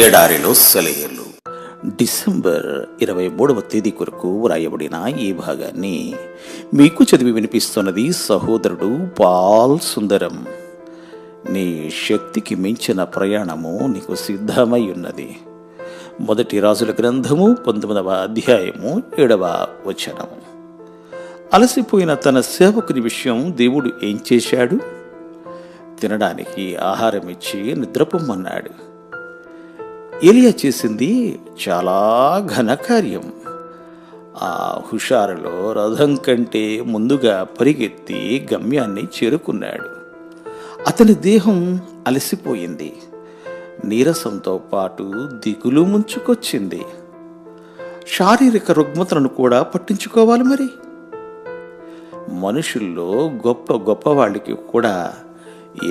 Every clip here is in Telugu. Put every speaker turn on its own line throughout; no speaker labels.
ఎడారిలో సెలయేర్లు. డిసెంబర్ 23వ తేదీ కొరకు వ్రాయబడిన ఈ భాగాన్ని మీకు చదివి వినిపిస్తున్నది సహోదరుడు పాల్ సుందరం. నీ శక్తికి మించిన ప్రయాణము నీకు సిద్ధమై ఉన్నది. మొదటి రాజుల గ్రంథము 19వ అధ్యాయము 7వ వచనము. అలసిపోయిన తన సేవకుని విషయం దేవుడు ఏం చేశాడు? తినడానికి ఆహారం ఇచ్చి నిద్రపోమన్నాడు. ఎలియా చేసింది చాలా ఘనకార్యం. ఆ హుషారులో రథం కంటే ముందుగా పరిగెత్తి గమ్యాన్ని చేరుకున్నాడు. అతని దేహం అలసిపోయింది. నీరసంతో పాటు దిగులు ముంచుకొచ్చింది. శారీరక రుగ్మతలను కూడా పట్టించుకోవాలి. మరి మనుషుల్లో గొప్ప వాళ్ళకి కూడా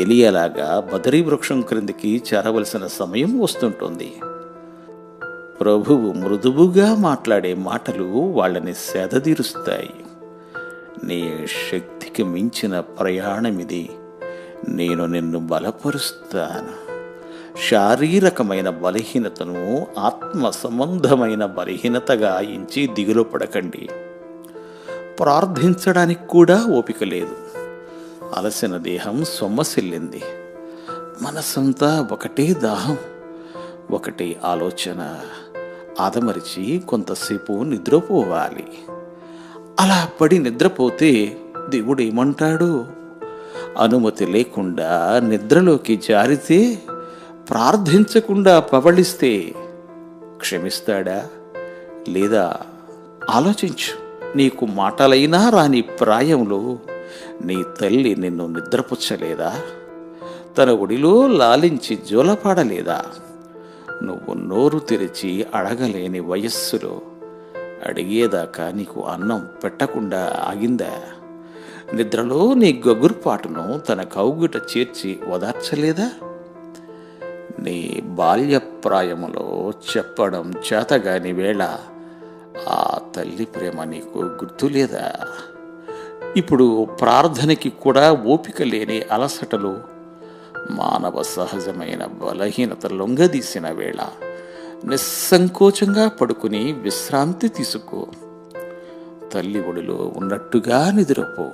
ఎలియాలాగా బదరీ వృక్షం క్రిందికి చేరవలసిన సమయం వస్తుంటుంది. ప్రభువు మృదువుగా మాట్లాడే మాటలు వాళ్ళని సేదతీరుస్తాయి. నీ శక్తికి మించిన ప్రయాణమిది. నేను నిన్ను బలపరుస్తాను. శారీరకమైన బలహీనతను ఆత్మ సంబంధమైన బలహీనతగా ఎంచి దిగులు పడకండి. ప్రార్థించడానికి కూడా ఓపిక లేదు. అలసిన దేహం సొమ్మసిల్లింది. మనసంతా ఒకటే దాహం, ఒకటే ఆలోచన. ఆదమరిచి కొంతసేపు నిద్రపోవాలి. అలా పడి నిద్రపోతే దేవుడు ఏమంటాడు? అనుమతి లేకుండా నిద్రలోకి జారితే, ప్రార్థించకుండా పవళిస్తే క్షమిస్తాడా? లేదా? ఆలోచించు. నీకు మాటలైనా రాని ప్రాయంలో నీ తల్లి నిన్ను నిద్రపుచ్చలేదా? తన ఒడిలో లాలించి జోలపాడలేదా? నువ్వు నోరు తెరిచి అడగలేని వయస్సులో అడిగేదాకా నీకు అన్నం పెట్టకుండా ఆగిందా? నిద్రలో నీ గగుర్పాటును తన కౌగిట చేర్చి ఓదార్చలేదా? నీ బాల్యప్రాయములో చెప్పడం చేతగాని వేళ ఆ తల్లి ప్రేమ నీకు గుర్తులేదా? ఇప్పుడు ప్రార్థనకి కూడా ఓపిక లేని అలసటలు, మానవ సహజమైన బలహీనత లొంగదీసిన వేళ నిస్సంకోచంగా పడుకుని విశ్రాంతి తీసుకో. తల్లి ఒడిలో ఉన్నట్టుగా నిద్రపో.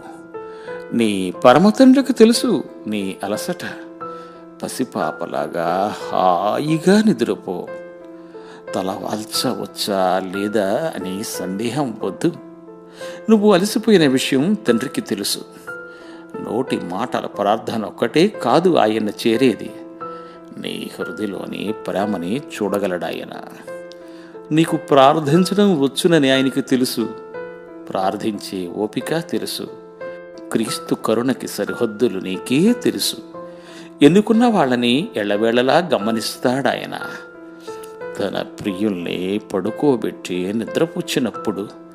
నీ పరమతండ్రికి తెలుసు నీ అలసట. పసిపాపలాగా హాయిగా నిద్రపో. తల వాల్చవచ్చా లేదా అని సందేహం వద్దు. నువ్వు అలసిపోయిన విషయం తండ్రికి తెలుసు. నోటి మాటల ప్రార్థన ఒక్కటే కాదు ఆయన చేరేది. నీ హృదయలోని ప్రేమని చూడగలడాయన. నీకు ప్రార్థించడం వచ్చునని ఆయనకి తెలుసు. ప్రార్థించే ఓపిక తెలుసు. క్రీస్తు కరుణకి సరిహద్దులు నీకే తెలుసు. ఎన్నుకున్న వాళ్ళని ఎళ్ళవేళలా గమనిస్తాడాయన. తన ప్రియుల్ని పడుకోబెట్టి నిద్రపుచ్చినప్పుడు,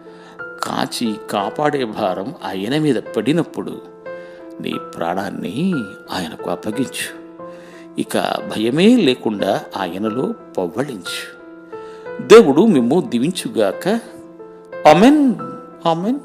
కాచి కాపాడే భారం ఆయన మీద పడినప్పుడు నీ ప్రాణాన్ని ఆయనకు అప్పగించు. ఇక భయమే లేకుండా ఆయనలో పవ్వళించు. దేవుడు మిమ్ము దీవించుగాక. ఆమెన్. ఆమెన్.